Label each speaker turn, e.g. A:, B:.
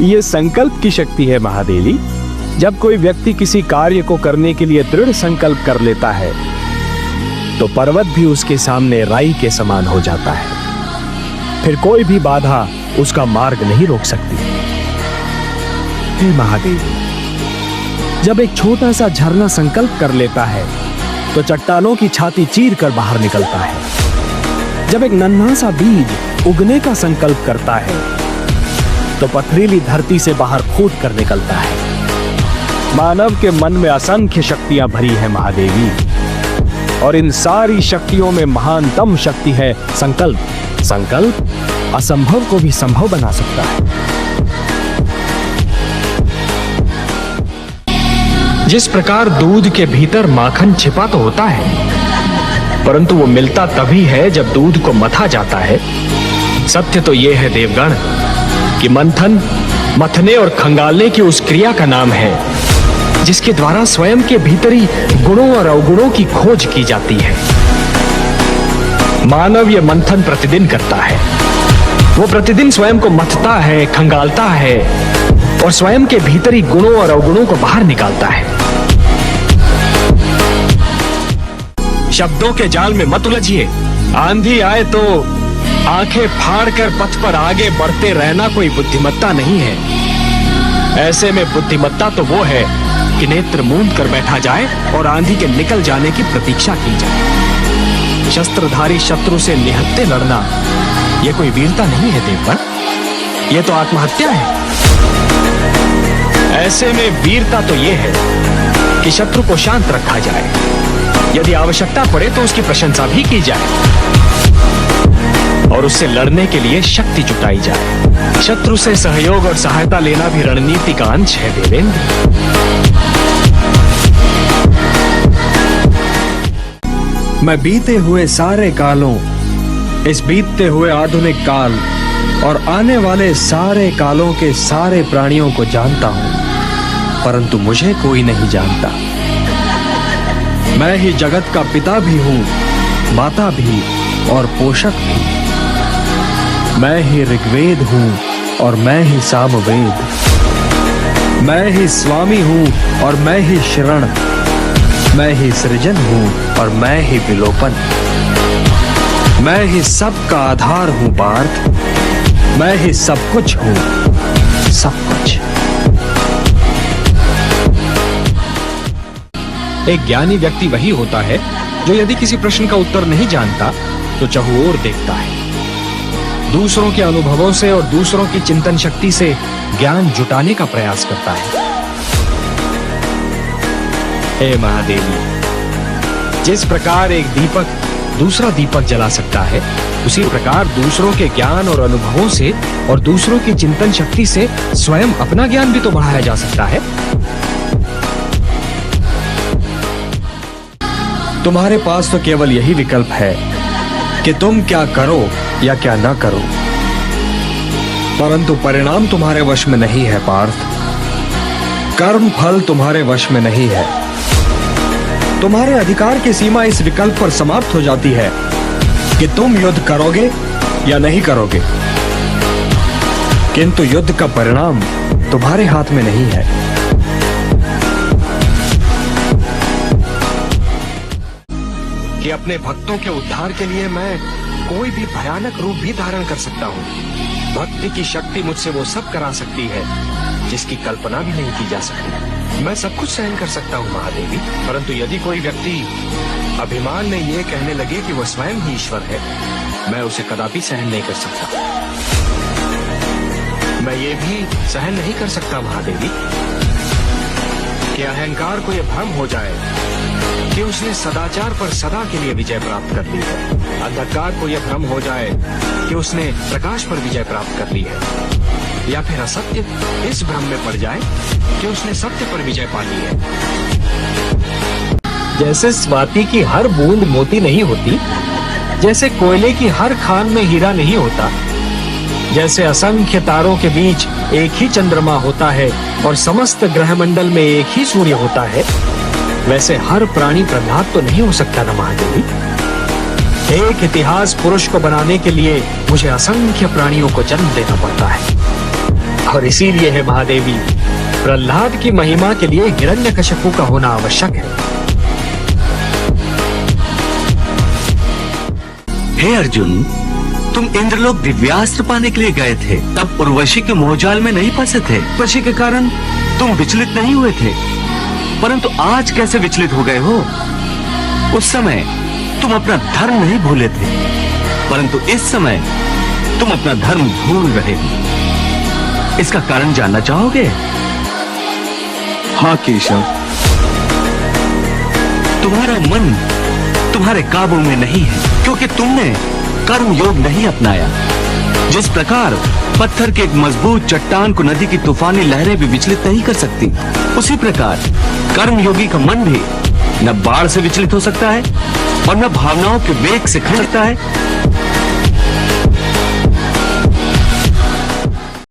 A: ये संकल्प की शक्ति है महादेवी। जब कोई व्यक्ति किसी कार्य को करने के लिए दृढ़ संकल्प कर लेता है तो पर्वत भी उसके सामने राई के समान हो जाता है। फिर कोई भी बाधा उसका मार्ग नहीं रोक सकती। हे महादेवी, जब एक छोटा सा झरना संकल्प कर लेता है तो चट्टानों की छाती चीर कर बाहर निकलता है। जब एक नन्हा सा बीज उगने का संकल्प करता है तो पथरीली धरती से बाहर कूद कर निकलता है। मानव के मन में असंख्य शक्तियां भरी है महादेवी, और इन सारी शक्तियों में महानतम शक्ति है संकल्प। संकल्प असंभव को भी संभव बना सकता है।
B: जिस प्रकार दूध के भीतर माखन छिपा तो होता है, परंतु वो मिलता तभी है जब दूध को मथा जाता है। सत्य तो ये है देवगण कि मंथन मथने और खंगालने की उस क्रिया का नाम है जिसके द्वारा स्वयं के भीतरी गुणों और अवगुणों की खोज की जाती है। मानव ये मंथन प्रतिदिन करता है। वो प्रतिदिन स्वयं को मथता है, खंगालता है और स्वयं के भीतरी गुणों और अवगुणों को बाहर निकालता है। शब्दों के जाल में मत उलझिए। आंधी आए तो आंखें फाड़कर पथ पर आगे बढ़ते रहना कोई बुद्धिमत्ता नहीं है। ऐसे में बुद्धिमत्ता तो वो है कि नेत्र मूंद कर बैठा जाए और आंधी के निकल जाने की प्रतीक्षा की जाए। शस्त्रधारी शत्रु से निहत्थे लड़ना यह कोई वीरता नहीं है देवगण, यह तो आत्महत्या है। ऐसे में वीरता तो यह है कि शत्रु को शांत रखा जाए, यदि आवश्यकता पड़े तो उसकी प्रशंसा भी की जाए और उससे लड़ने के लिए शक्ति जुटाई जाए। शत्रु से सहयोग और सहायता लेना भी रणनीति का अंश है देवेंद्र।
C: मैं बीते हुए सारे कालों, इस बीतते हुए आधुनिक काल और आने वाले सारे कालों के सारे प्राणियों को जानता हूं, परंतु मुझे कोई नहीं जानता। मैं ही जगत का पिता भी हूं, माता भी और पोषक भी। मैं ही ऋग्वेद हूं और मैं ही सामवेद। मैं ही स्वामी हूं और मैं ही शरण। मैं ही सृजन हूं और मैं ही विलोपन। मैं ही सबका आधार हूं पार्थ। मैं ही सब कुछ हूं, सब कुछ।
B: एक ज्ञानी व्यक्ति वही होता है जो यदि किसी प्रश्न का उत्तर नहीं जानता तो चहुओर देखता है। दूसरों के अनुभवों से और दूसरों की चिंतन शक्ति से ज्ञान जुटाने का प्रयास करता है। हे महादेवी, जिस प्रकार एक दीपक दूसरा दीपक जला सकता है, उसी प्रकार दूसरों के ज्ञान और अनुभवों से और दूसरों की चिंतन शक्ति से स्वयं अपना ज्ञान भी तो बढ़ाया जा सकता है।
C: तुम्हारे पास तो केवल यही विकल्प है कि तुम क्या करो या क्या ना करो, परंतु परिणाम तुम्हारे वश में नहीं है पार्थ। कर्म फल तुम्हारे वश में नहीं है। तुम्हारे अधिकार की सीमा इस विकल्प पर समाप्त हो जाती है कि तुम युद्ध करोगे या नहीं करोगे, किंतु युद्ध का परिणाम तुम्हारे हाथ में नहीं है।
B: कि अपने भक्तों के उद्धार के लिए मैं कोई भी भयानक रूप भी धारण कर सकता हूँ। भक्ति की शक्ति मुझसे वो सब करा सकती है जिसकी कल्पना भी नहीं की जा सकती। मैं सब कुछ सहन कर सकता हूँ महादेवी, परंतु यदि कोई व्यक्ति अभिमान में ये कहने लगे कि वह स्वयं ही ईश्वर है, मैं उसे कदापि सहन नहीं कर सकता। मैं ये भी सहन नहीं कर सकता महादेवी कि अहंकार को यह भ्रम हो जाए कि उसने सदाचार पर सदा के लिए विजय प्राप्त कर ली है। अंधकार को यह भ्रम हो जाए कि उसने प्रकाश पर विजय प्राप्त कर ली है, या फिर असत्य इस भ्रम में पड़ जाए कि उसने सत्य पर विजय पा ली है।
A: जैसे स्वाति की हर बूंद मोती नहीं होती, जैसे कोयले की हर खान में हीरा नहीं होता, जैसे असंख्य तारों के बीच एक ही चंद्रमा होता है और समस्त ग्रहमंडल में एक ही सूर्य होता है, वैसे हर प्राणी प्रहलाद तो नहीं हो सकता ना महादेवी। एक इतिहास पुरुष को बनाने के लिए मुझे असंख्य प्राणियों को जन्म देना पड़ता है।
B: और इसीलिए है महादेवी, प्रहलाद की महिमा के लिए हिरण्यकशिपु का होना आवश्यक है।
D: हे अर्जुन, तुम इंद्रलोक दिव्यास्त्र पाने के लिए गए थे, तब उर्वशी के मोहजाल में नहीं फंसे थे। उर्वशी के कारण तुम विचलित नहीं हुए थे, परंतु आज कैसे विचलित हो गए हो? उस समय तुम अपना धर्म नहीं भूले थे, परंतु इस समय तुम अपना धर्म भूल रहे हो। इसका कारण जानना चाहोगे?
C: हाँ केशव।
D: तुम्हारा मन तुम्हारे काबू में नहीं है, क्योंकि तुमने कर्म योग नहीं अपनाया। जिस प्रकार पत्थर के एक मजबूत चट्टान को नदी की तूफानी लहरें भी विचलित नहीं कर सकती, उसी प्रकार कर्म योगी का मन भी न बाढ़ से विचलित हो सकता है और न भावनाओं के वेग से खिंचता है।